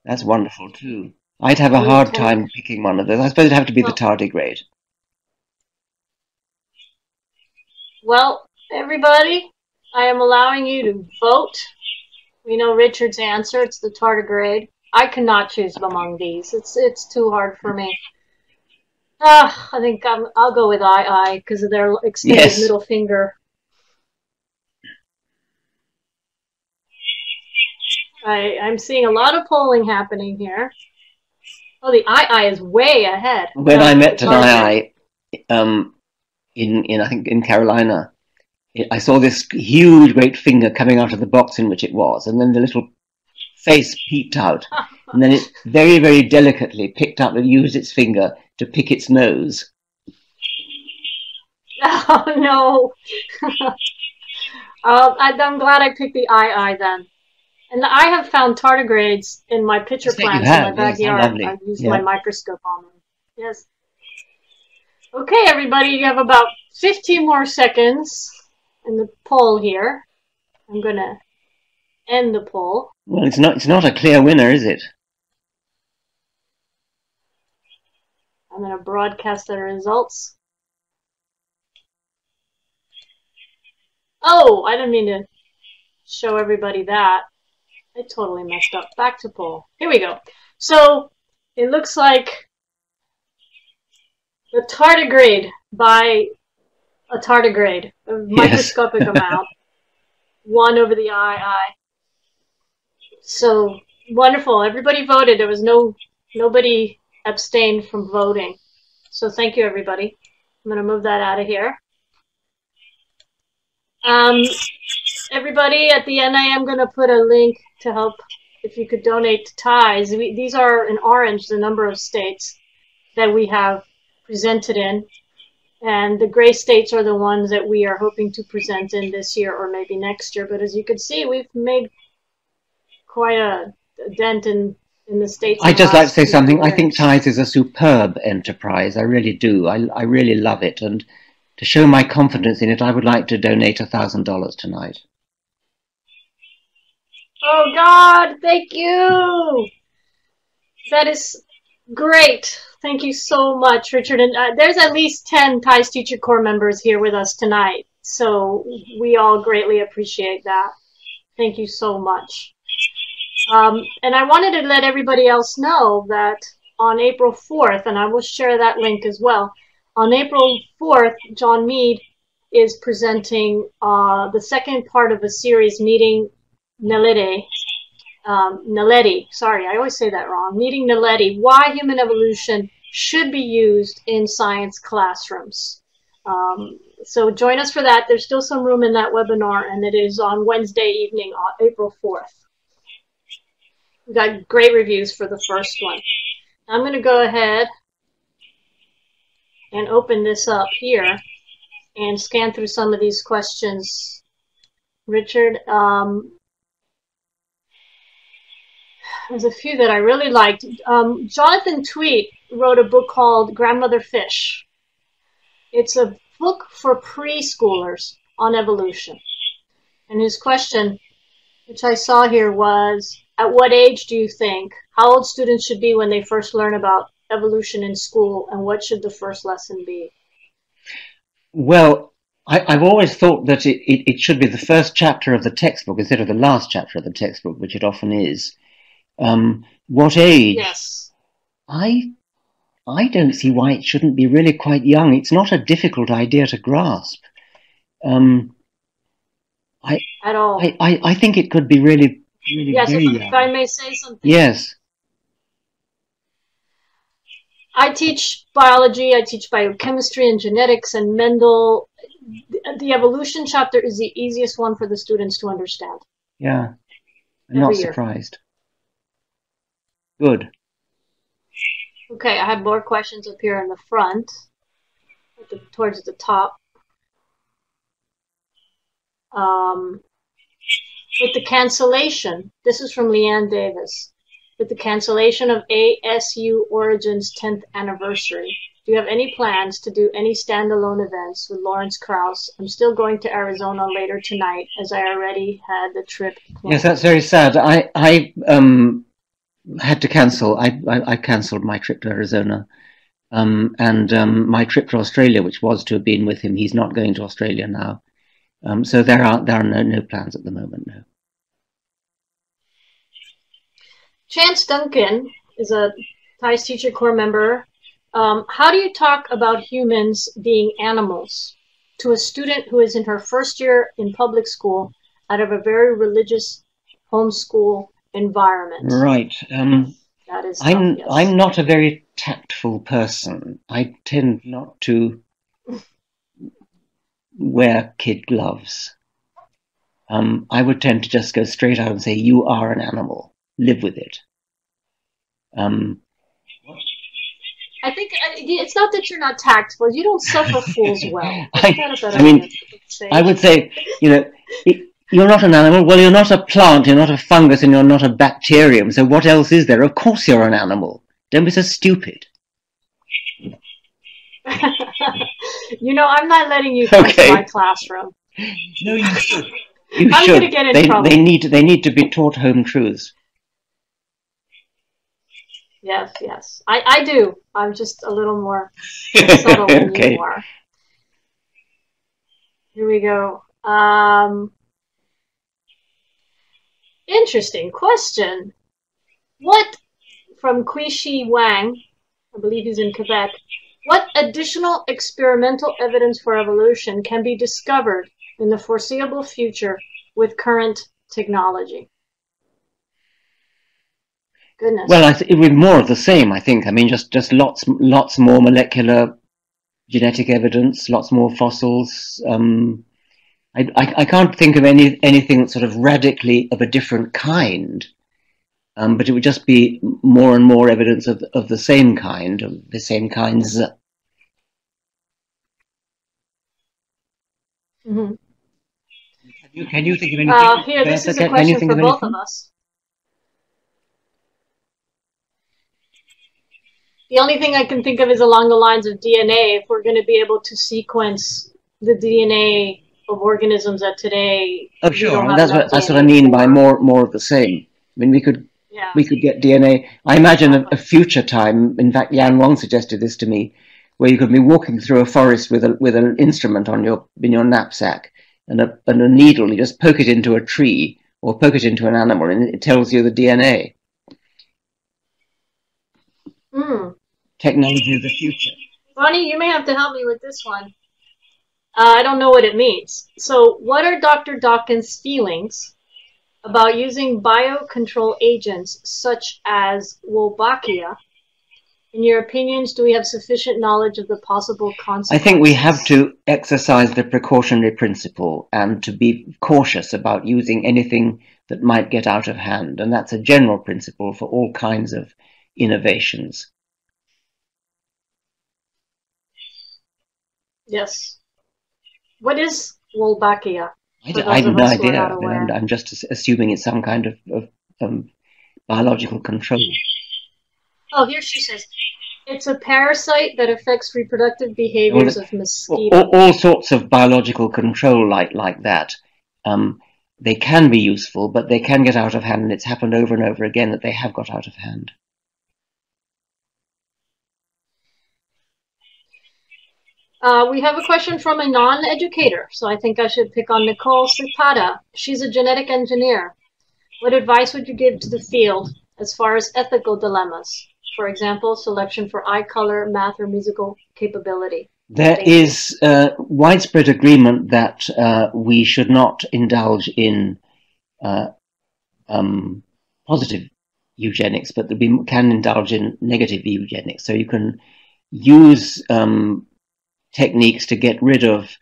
that's wonderful too. I'd have a hard time picking one of those. I suppose it'd have to be the tardigrade. Well, everybody, I am allowing you to vote. We know Richard's answer. It's the tardigrade. I cannot choose among these. It's too hard for me. I think I'll go with ii because of their extended middle finger. I'm seeing a lot of polling happening here. Oh, the ii is way ahead. When I met an ii, I think in Carolina, I saw this huge, great finger coming out of the box in which it was, and then the little face peeped out, and then it very, very delicately picked up and used its finger to pick its nose. Oh no! I'm glad I picked the ii then. And I have found tardigrades in my pitcher plants in my backyard. Yes, I've used my microscope on them. Yes. Okay, everybody, you have about 15 more seconds in the poll here. I'm going to end the poll. Well, it's not a clear winner, is it? I'm going to broadcast the results. Oh, I didn't mean to show everybody that. I totally messed up. Back to poll. Here we go. So it looks like the tardigrade by a tardigrade, a microscopic amount, won over the ii. So wonderful. Everybody voted. There was nobody abstained from voting. So thank you, everybody. I'm going to move that out of here. Everybody, at the end, I am going to put a link to help if you could donate to TIES. These are in orange, the number of states that we have presented in. And the gray states are the ones that we are hoping to present in this year or maybe next year. But as you can see, we've made quite a dent in the states. I'd just like to say something. I think TIES is a superb enterprise. I really do. I really love it. And to show my confidence in it, I would like to donate $1,000 tonight. Oh, God, thank you. That is great. Thank you so much, Richard. And there's at least 10 TIES Teacher Corps members here with us tonight. So we all greatly appreciate that. Thank you so much. And I wanted to let everybody else know that on April 4th, and I will share that link as well, on April 4th, John Mead is presenting the second part of a series, Meeting Naledi, sorry, I always say that wrong. Meeting Naledi, Why Human Evolution Should Be Used in Science Classrooms. So join us for that. There's still some room in that webinar, and it is on Wednesday evening, April 4th. We got great reviews for the first one. I'm going to go ahead and open this up here and scan through some of these questions. Richard, there's a few that I really liked. Jonathan Tweet wrote a book called Grandmother Fish. It's a book for preschoolers on evolution. And his question, which I saw here, was, at what age do you think, how old students should be when they first learn about evolution in school, and what should the first lesson be? Well, I've always thought that it should be the first chapter of the textbook instead of the last chapter of the textbook, which it often is. What age? Yes. I don't see why it shouldn't be really quite young. It's not a difficult idea to grasp. At all. I think it could be really yes, very if I may say something. Yes. I teach biology, I teach biochemistry and genetics and Mendel. The evolution chapter is the easiest one for the students to understand. Yeah, I'm not surprised. Good. Okay, I have more questions up here in the front, towards the top. With the cancellation, this is from Leanne Davis. With the cancellation of ASU Origin's 10th anniversary, do you have any plans to do any standalone events with Lawrence Krauss? I'm still going to Arizona later tonight, as I already had the trip planned. Yes, that's very sad. I had to cancel. I cancelled my trip to Arizona, and my trip to Australia, which was to have been with him. He's not going to Australia now, so there are no plans at the moment. No. Chance Duncan is a TIES Teacher Corps member. How do you talk about humans being animals to a student who is in her first year in public school out of a very religious homeschool environment? Right. That is tough, yes. I'm not a very tactful person. I tend not to wear kid gloves. I would tend to just go straight out and say, you are an animal. Live with it. I think it's not that you're not tactful. You don't suffer fools well. I would say, you're not an animal. Well, you're not a plant, you're not a fungus, and you're not a bacterium. So what else is there? Of course you're an animal. Don't be so stupid. I'm not letting you come to my classroom. No, you should. I'm going to get in trouble. They need to be taught home truths. Yes. I do. I'm just a little more subtle than you are. Here we go. Interesting question. From Quishi Wang, I believe he's in Quebec, what additional experimental evidence for evolution can be discovered in the foreseeable future with current technology? Goodness. Well, with more of the same, I think. I mean, just lots more molecular genetic evidence, lots more fossils. I can't think of anything that's sort of radically of a different kind, but it would just be more and more evidence of the same kind, of the same kinds. Mm-hmm. Can you think of anything? Here, this is a question for both of us. The only thing I can think of is along the lines of DNA. If we're going to be able to sequence the DNA of organisms that today, oh sure, that's what I mean by more of the same. I mean, we could get DNA. I imagine a future time. In fact, Yan Wang suggested this to me, where you could be walking through a forest with an instrument in your knapsack and a needle. You just poke it into a tree or poke it into an animal, and it tells you the DNA. Technology of the future. Bonnie, you may have to help me with this one. I don't know what it means. So what are Dr. Dawkins' feelings about using biocontrol agents such as Wolbachia? In your opinions, do we have sufficient knowledge of the possible consequences? I think we have to exercise the precautionary principle and to be cautious about using anything that might get out of hand. And that's a general principle for all kinds of innovations. Yes. What is Wolbachia? I have no idea. I mean, I'm just assuming it's some kind of biological control. Oh, here she says, it's a parasite that affects reproductive behaviors of mosquitoes. All sorts of biological control like that. They can be useful, but they can get out of hand, and it's happened over and over again that they have got out of hand. We have a question from a non-educator, so I think I should pick on Nicole Cipada. She's a genetic engineer. What advice would you give to the field as far as ethical dilemmas? For example, selection for eye color, math, or musical capability. There is widespread agreement that we should not indulge in positive eugenics, but that we can indulge in negative eugenics. So you can use techniques to get rid of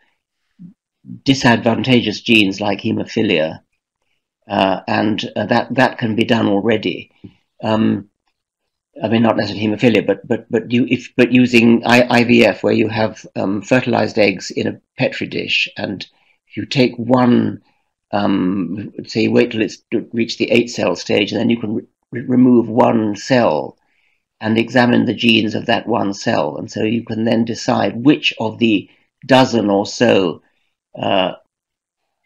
disadvantageous genes like hemophilia, and that can be done already. I mean, not necessarily hemophilia, but using IVF, where you have fertilized eggs in a petri dish, and if you take one, say, wait till it's reached the 8-cell stage, and then you can remove one cell and examine the genes of that one cell, and so you can then decide which of the dozen or so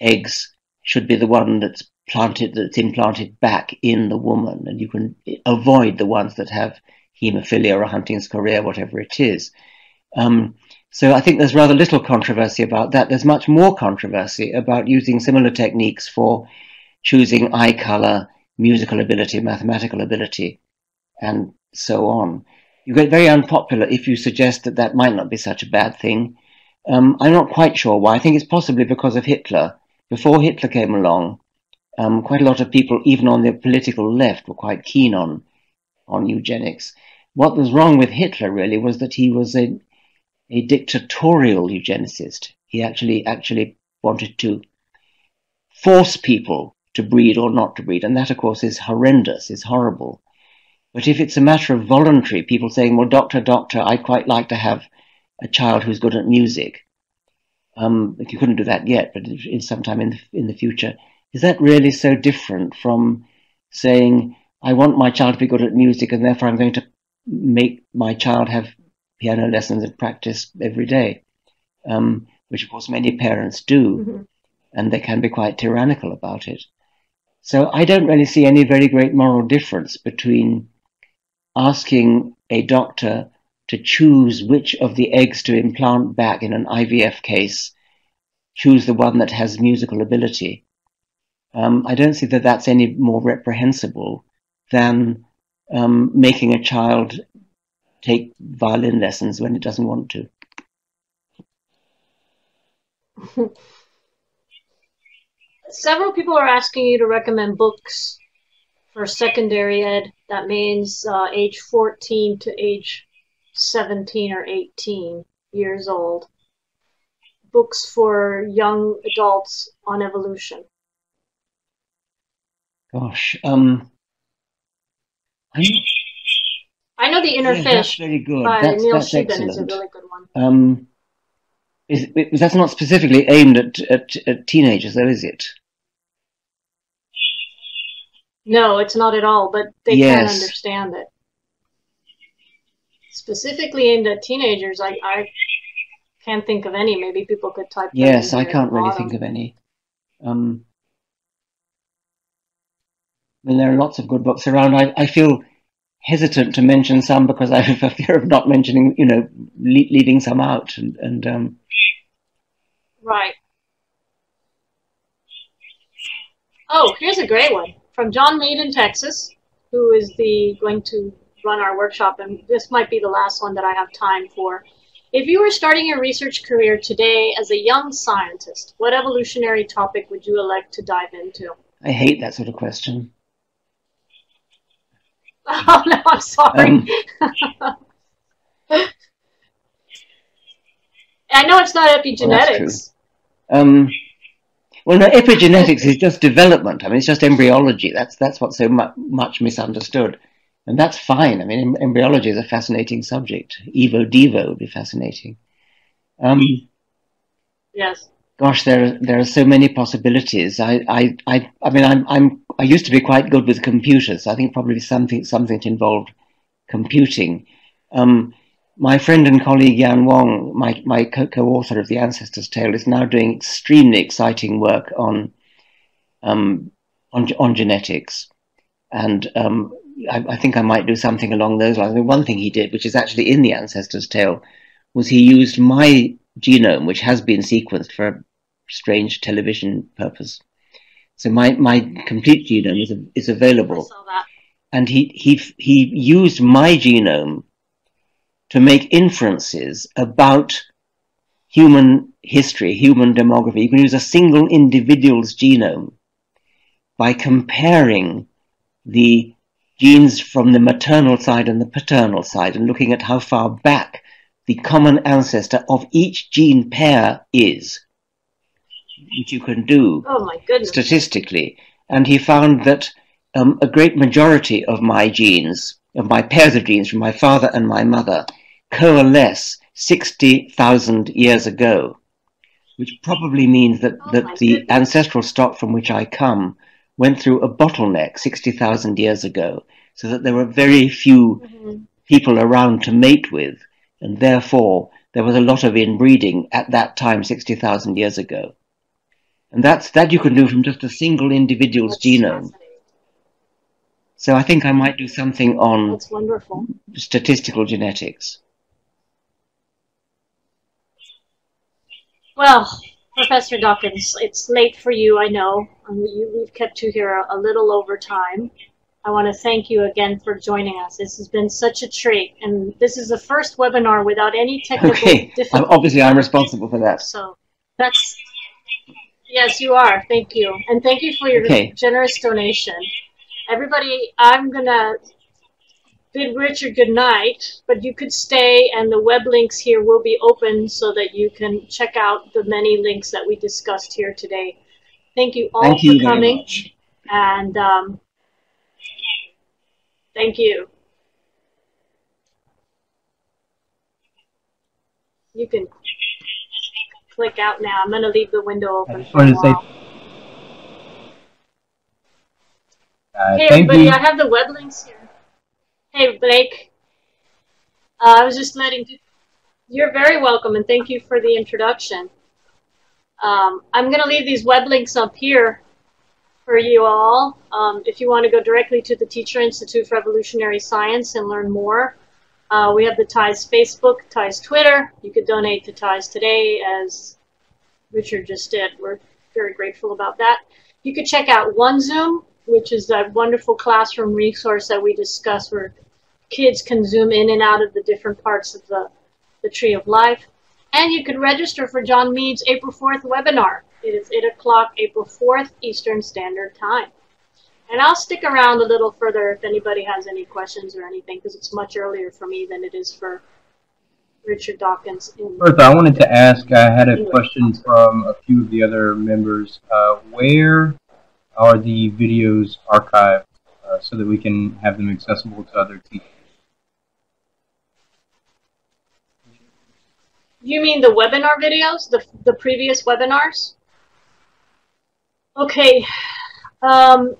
eggs should be the one that's implanted back in the woman, and you can avoid the ones that have hemophilia or Huntington's chorea, whatever it is. So I think there's rather little controversy about that. There's much more controversy about using similar techniques for choosing eye color, musical ability, mathematical ability, and so on. You get very unpopular if you suggest that that might not be such a bad thing. I'm not quite sure why. I think it's possibly because of Hitler. Before Hitler came along, quite a lot of people, even on the political left, were quite keen on eugenics. What was wrong with Hitler, really, was that he was a dictatorial eugenicist. He actually wanted to force people to breed or not to breed, and that, of course, is horrendous, is horrible. But if it's a matter of voluntary, people saying, well, doctor, I'd quite like to have a child who's good at music. If you couldn't do that yet, but sometime in the future, is that really so different from saying, I want my child to be good at music, and therefore I'm going to make my child have piano lessons and practice every day, which of course many parents do, and they can be quite tyrannical about it. So I don't really see any very great moral difference between asking a doctor to choose which of the eggs to implant back in an IVF case, choose the one that has musical ability. I don't see that that's any more reprehensible than making a child take violin lessons when it doesn't want to. Several people are asking you to recommend books for secondary ed. That means age 14 to age 17 or 18 years old. Books for young adults on evolution. Gosh, I know The Inner Fish. That's very good. By Neil Sheben excellent. is a really good one. That's not specifically aimed at teenagers, though, is it? No, it's not at all, but they can understand it. Specifically aimed at teenagers, I can't think of any. Maybe people could type them in. Yes, I can't really think of any. I mean, there are lots of good books around. I feel hesitant to mention some because I have a fear of not mentioning, leaving some out. Right. Oh, here's a great one from John Meade in Texas, who is going to run our workshop, and this might be the last one that I have time for. If you were starting your research career today as a young scientist, what evolutionary topic would you elect to dive into? I hate that sort of question. Oh, no, I'm sorry. I know it's not epigenetics. Well, no, epigenetics is just development. I mean, it's just embryology. That's what's so much misunderstood. And that's fine. I mean, embryology is a fascinating subject. Evo Devo would be fascinating. Yes. Gosh, there are so many possibilities. I used to be quite good with computers. I think probably something that involved computing. Um, my friend and colleague Yan Wong, my co-author of The Ancestor's Tale, is now doing extremely exciting work um, on genetics, and I think I might do something along those lines. I mean, one thing he did, which is actually in The Ancestor's Tale, was he used my genome, which has been sequenced for a strange television purpose. So my complete genome is I available, saw that. and he used my genome to make inferences about human history, human demography. You can use a single individual's genome by comparing the genes from the maternal side and the paternal side and looking at how far back the common ancestor of each gene pair is, which you can do Oh my goodness. statistically. And he found that a great majority of my genes, of my pairs of genes from my father and my mother, coalesce 60,000 years ago, which probably means that, the ancestral stock from which I come went through a bottleneck 60,000 years ago, so that there were very few people around to mate with, and therefore there was a lot of inbreeding at that time 60,000 years ago. And that you can do from just a single individual's genome. So I think I might do something on That's wonderful. statistical genetics. Well, Professor Dawkins, it's late for you, I know. We've kept you here a little over time. I want to thank you again for joining us. This has been such a treat, and this is the first webinar without any technical difficulties. Obviously, I'm responsible for that. So that's, yes, you are. Thank you. And thank you for your generous donation. Everybody, I'm going to bid Richard good night, but you could stay, and the web links here will be open so that you can check out the many links that we discussed here today. Thank you all for coming. And thank you. You can click out now. I'm going to leave the window open for a while. Hey everybody, I have the web links here. Hey Blake, I was just letting you, you're very welcome, and thank you for the introduction. I'm going to leave these web links up here for you all. If you want to go directly to the Teacher Institute for Evolutionary Science and learn more, we have the TIES Facebook, TIES Twitter. You could donate to TIES today, as Richard just did. We're very grateful about that. You could check out OneZoom, which is that wonderful classroom resource that we discussed where kids can zoom in and out of the different parts of the Tree of Life. And you can register for John Mead's April 4th webinar. It is 8 o'clock, April 4th, Eastern Standard Time. And I'll stick around a little further if anybody has any questions or anything, because it's much earlier for me than it is for Richard Dawkins. Bertha, I wanted to ask, I had a question from a few of the other members. Where are the videos archived so that we can have them accessible to other teachers? You mean the webinar videos, the previous webinars? Okay. The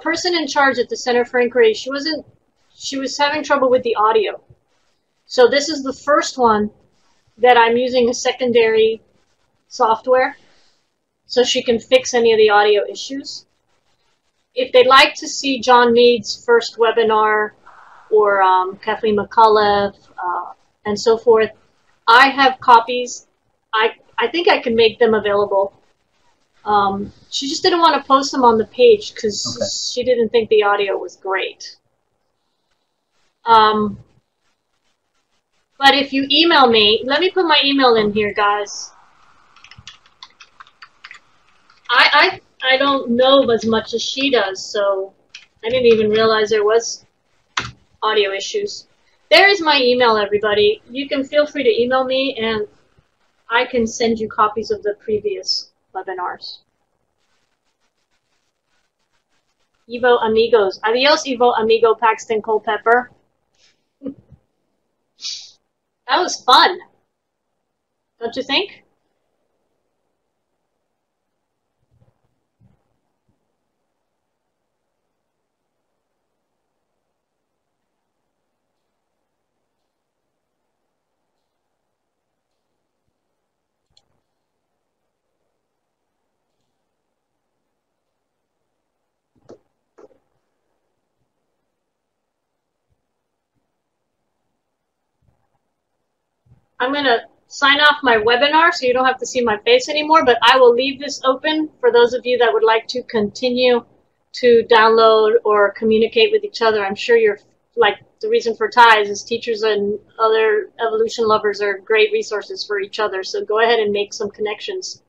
person in charge at the Center for Inquiry, she was having trouble with the audio. So this is the first one that I'm using a secondary software so she can fix any of the audio issues. If they'd like to see John Mead's first webinar or Kathleen McAuliffe and so forth, I have copies. I think I can make them available. She just didn't want to post them on the page because she didn't think the audio was great. But if you email me, let me put my email in here, guys. I don't know as much as she does, so I didn't even realize there was audio issues. There is my email, everybody. You can feel free to email me, and I can send you copies of the previous webinars. Evo amigos. Adios, Evo amigo Paxton Culpepper. That was fun. Don't you think? I'm going to sign off my webinar so you don't have to see my face anymore, but I will leave this open for those of you that would like to continue to download or communicate with each other. I'm sure you're like, the reason for ties is teachers and other evolution lovers are great resources for each other. So go ahead and make some connections.